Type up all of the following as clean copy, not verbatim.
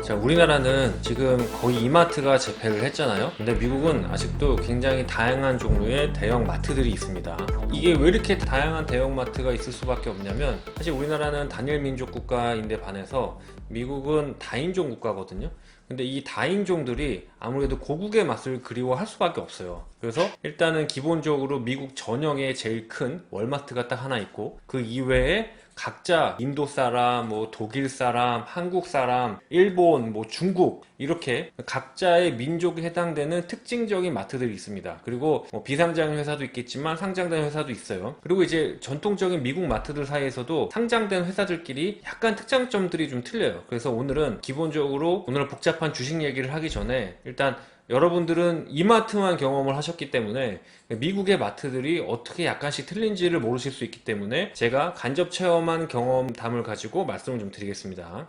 자, 우리나라는 지금 거의 이마트가 재패를 했잖아요. 근데 미국은 아직도 굉장히 다양한 종류의 대형 마트들이 있습니다. 이게 왜 이렇게 다양한 대형 마트가 있을 수밖에 없냐면, 사실 우리나라는 단일 민족 국가인데 반해서 미국은 다인종 국가거든요. 근데 이 다인종들이 아무래도 고국의 맛을 그리워할 수밖에 없어요. 그래서 일단은 기본적으로 미국 전역에 제일 큰 월마트가 딱 하나 있고, 그 이외에 각자 인도 사람, 뭐 독일 사람, 한국 사람, 일본, 뭐 중국 이렇게 각자의 민족에 해당되는 특징적인 마트들이 있습니다. 그리고 뭐 비상장 회사도 있겠지만 상장된 회사도 있어요. 그리고 이제 전통적인 미국 마트들 사이에서도 상장된 회사들끼리 약간 특장점들이 좀 틀려요. 그래서 오늘은 기본적으로 오늘 복잡한 주식 얘기를 하기 전에 일단 여러분들은 이마트만 경험을 하셨기 때문에 미국의 마트들이 어떻게 약간씩 틀린지를 모르실 수 있기 때문에 제가 간접 체험한 경험담을 가지고 말씀을 좀 드리겠습니다.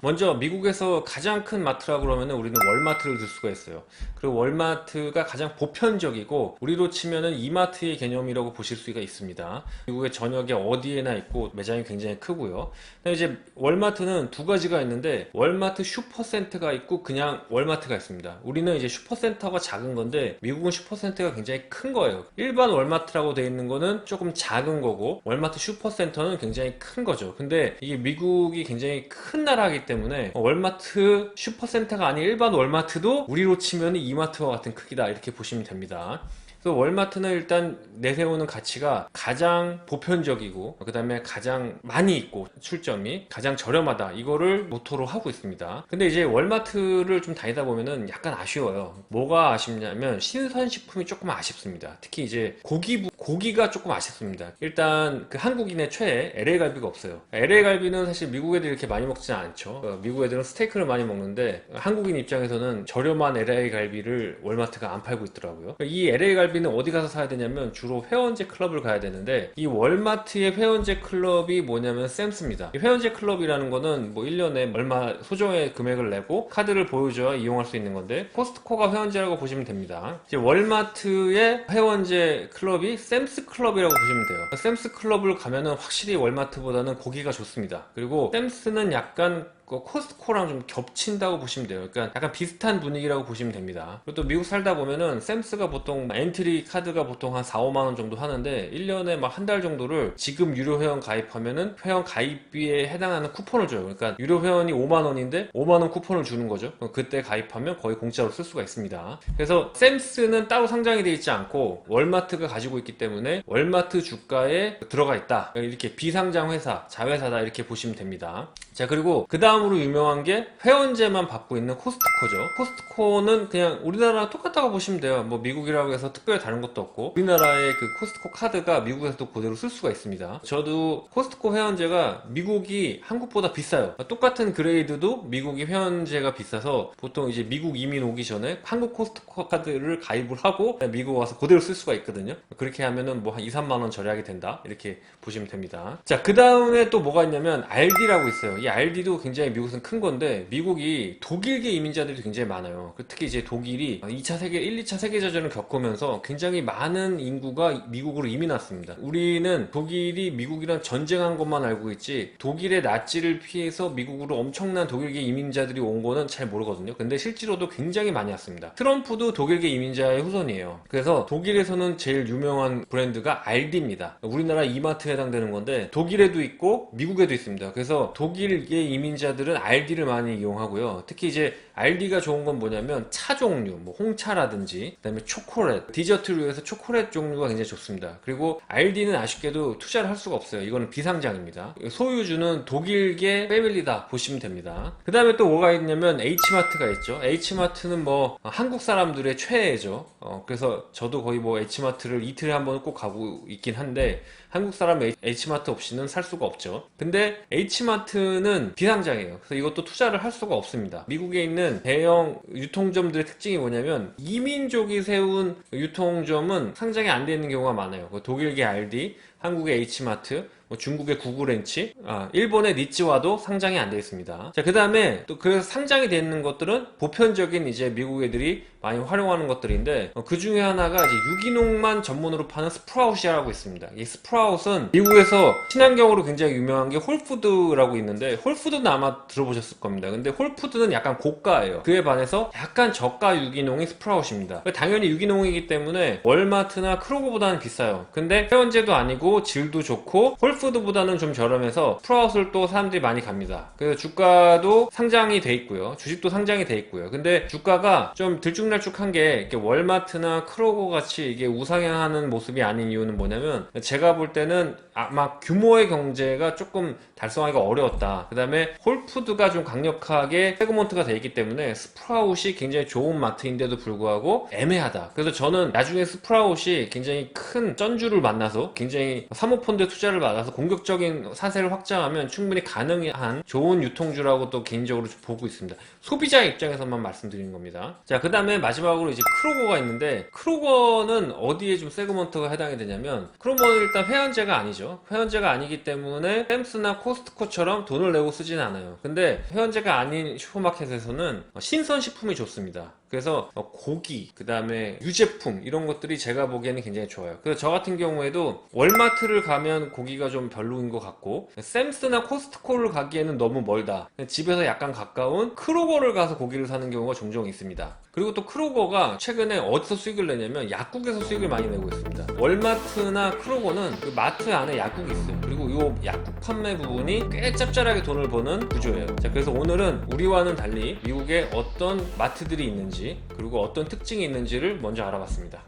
먼저 미국에서 가장 큰 마트라고 그러면 우리는 월마트를 들 수가 있어요. 그리고 월마트가 가장 보편적이고 우리로 치면은 이마트의 개념이라고 보실 수가 있습니다. 미국의 전역에 어디에나 있고 매장이 굉장히 크고요. 근데 이제 월마트는 두 가지가 있는데 월마트 슈퍼센터가 있고 그냥 월마트가 있습니다. 우리는 이제 슈퍼센터가 작은 건데 미국은 슈퍼센터가 굉장히 큰 거예요. 일반 월마트라고 되어 있는 거는 조금 작은 거고 월마트 슈퍼센터는 굉장히 큰 거죠. 근데 이게 미국이 굉장히 큰 나라이기 때문에 월마트 슈퍼센터가 아닌 일반 월마트도 우리로 치면 이마트와 같은 크기다 이렇게 보시면 됩니다. 그래서 월마트는 일단 내세우는 가치가 가장 보편적이고 그 다음에 가장 많이 있고 출점이 가장 저렴하다 이거를 모토로 하고 있습니다. 근데 이제 월마트를 좀 다니다 보면은 약간 아쉬워요. 뭐가 아쉽냐면 신선식품이 조금 아쉽습니다. 특히 이제 고기가 조금 아쉽습니다. 일단 그 한국인의 최애 LA갈비가 없어요. LA갈비는 사실 미국 애들이 이렇게 많이 먹지는 않죠. 미국 애들은 스테이크를 많이 먹는데 한국인 입장에서는 저렴한 LA갈비를 월마트가 안 팔고 있더라고요. 이 LA갈비는 어디 가서 사야 되냐면 주로 회원제 클럽을 가야 되는데 이 월마트의 회원제 클럽이 뭐냐면 샘스입니다. 이 회원제 클럽이라는 거는 뭐 1년에 얼마 소정의 금액을 내고 카드를 보여줘야 이용할 수 있는 건데 코스트코가 회원제라고 보시면 됩니다. 이제 월마트의 회원제 클럽이 샘스 클럽이라고 보시면 돼요. 샘스 클럽을 가면은 확실히 월마트보다는 고기가 좋습니다. 그리고 샘스는 약간 코스트코랑 좀 겹친다고 보시면 돼요. 그러니까 약간 비슷한 분위기라고 보시면 됩니다. 그리고 또 미국 살다 보면은 샘스가 보통 엔트리 카드가 보통 한 4, 5만 원 정도 하는데 1년에 막 한 달 정도를 지금 유료 회원 가입하면은 회원 가입비에 해당하는 쿠폰을 줘요. 그러니까 유료 회원이 5만 원인데 5만 원 쿠폰을 주는 거죠. 그때 가입하면 거의 공짜로 쓸 수가 있습니다. 그래서 샘스는 따로 상장이 되어 있지 않고 월마트가 가지고 있기 때문에 월마트 주가에 들어가 있다. 이렇게 비상장 회사, 자회사다 이렇게 보시면 됩니다. 자, 그리고 그 다음으로 유명한 게 회원제만 받고 있는 코스트코죠. 코스트코는 그냥 우리나라랑 똑같다고 보시면 돼요. 뭐 미국이라고 해서 특별히 다른 것도 없고 우리나라의 그 코스트코 카드가 미국에서도 그대로 쓸 수가 있습니다. 저도 코스트코 회원제가 미국이 한국보다 비싸요. 똑같은 그레이드도 미국이 회원제가 비싸서 보통 이제 미국 이민 오기 전에 한국 코스트코 카드를 가입을 하고 미국 와서 그대로 쓸 수가 있거든요. 그렇게 하면은 뭐 한 2, 3만 원 절약이 된다 이렇게 보시면 됩니다. 자, 그 다음에 또 뭐가 있냐면 알디라고 있어요. 이 알디도 굉장히 미국에서는 큰 건데 미국이 독일계 이민자들이 굉장히 많아요. 특히 이제 독일이 2차 세계대전을 겪으면서 굉장히 많은 인구가 미국으로 이민 왔습니다. 우리는 독일이 미국이랑 전쟁한 것만 알고 있지 독일의 나치를 피해서 미국으로 엄청난 독일계 이민자들이 온 거는 잘 모르거든요. 근데 실제로도 굉장히 많이 왔습니다. 트럼프도 독일계 이민자의 후손이에요. 그래서 독일에서는 제일 유명한 브랜드가 알디입니다. 우리나라 이마트에 해당되는 건데 독일에도 있고 미국에도 있습니다. 그래서 독일계 이민자들은 알디를 많이 이용하고요. 특히 이제 알디가 좋은 건 뭐냐면 차 종류, 뭐 홍차라든지 그다음에 초콜릿, 디저트류에서 초콜릿 종류가 굉장히 좋습니다. 그리고 알디는 아쉽게도 투자를 할 수가 없어요. 이거는 비상장입니다. 소유주는 독일계 패밀리다 보시면 됩니다. 그 다음에 또 뭐가 있냐면 H마트가 있죠. H마트는 뭐 한국 사람들의 최애죠. 그래서 저도 거의 뭐 H마트를 이틀에 한 번 꼭 가고 있긴 한데 한국 사람 H마트 없이는 살 수가 없죠. 근데 H마트는 비상장이에요. 그래서 이것도 투자를 할 수가 없습니다. 미국에 있는 대형 유통점들의 특징이 뭐냐면 이민족이 세운 유통점은 상장이 안 되어 있는 경우가 많아요. 독일계 알디, 한국의 H마트, 중국의 구글렌치, 일본의 니치와도 상장이 안 되어 있습니다. 자, 그 다음에 또 그래서 상장이 되어 있는 것들은 보편적인 이제 미국 애들이 많이 활용하는 것들인데, 그 중에 하나가 이제 유기농만 전문으로 파는 스프라웃이라고 있습니다. 이 스프라웃은 미국에서 친환경으로 굉장히 유명한 게 홀푸드라고 있는데, 홀푸드는 아마 들어보셨을 겁니다. 근데 홀푸드는 약간 고가예요. 그에 반해서 약간 저가 유기농이 스프라웃입니다. 당연히 유기농이기 때문에 월마트나 크로거보다는 비싸요. 근데 회원제도 아니고 질도 좋고 홀푸드보다는 좀 저렴해서 스프라웃을 또 사람들이 많이 갑니다. 그래서 주가도 상장이 돼 있고요. 주식도 상장이 돼 있고요. 근데 주가가 좀 들쭉날쭉한 게 이렇게 월마트나 크로거 같이 이게 우상향하는 모습이 아닌 이유는 뭐냐면, 제가 볼 때는 아마 규모의 경제가 조금 달성하기가 어려웠다. 그 다음에 홀푸드가 좀 강력하게 세그먼트가 돼 있기 때문에 스프라웃이 굉장히 좋은 마트인데도 불구하고 애매하다. 그래서 저는 나중에 스프라웃이 굉장히 큰 쩐주를 만나서 굉장히 사모펀드에 투자를 받아서 공격적인 사세를 확장하면 충분히 가능한 좋은 유통주라고 또 개인적으로 보고 있습니다. 소비자 입장에서만 말씀드리는 겁니다. 자, 그 다음에 마지막으로 이제 크로거가 있는데, 크로거는 어디에 좀 세그먼트가 해당이 되냐면, 크로거는 일단 회원제가 아니죠. 회원제가 아니기 때문에 샘스나 코스트코처럼 돈을 내고 쓰진 않아요. 근데 회원제가 아닌 슈퍼마켓에서는 신선식품이 좋습니다. 그래서 고기, 그 다음에 유제품 이런 것들이 제가 보기에는 굉장히 좋아요. 그래서 저 같은 경우에도 월마트를 가면 고기가 좀 별로인 것 같고, 샘스나 코스트코를 가기에는 너무 멀다, 집에서 약간 가까운 크로거를 가서 고기를 사는 경우가 종종 있습니다. 그리고 또 크로거가 최근에 어디서 수익을 내냐면 약국에서 수익을 많이 내고 있습니다. 월마트나 크로거는 그 마트 안에 약국이 있어요. 그리고 이 약국 판매 부분이 꽤 짭짤하게 돈을 버는 구조예요. 자, 그래서 오늘은 우리와는 달리 미국에 어떤 마트들이 있는지, 그리고 어떤 특징이 있는지를 먼저 알아봤습니다.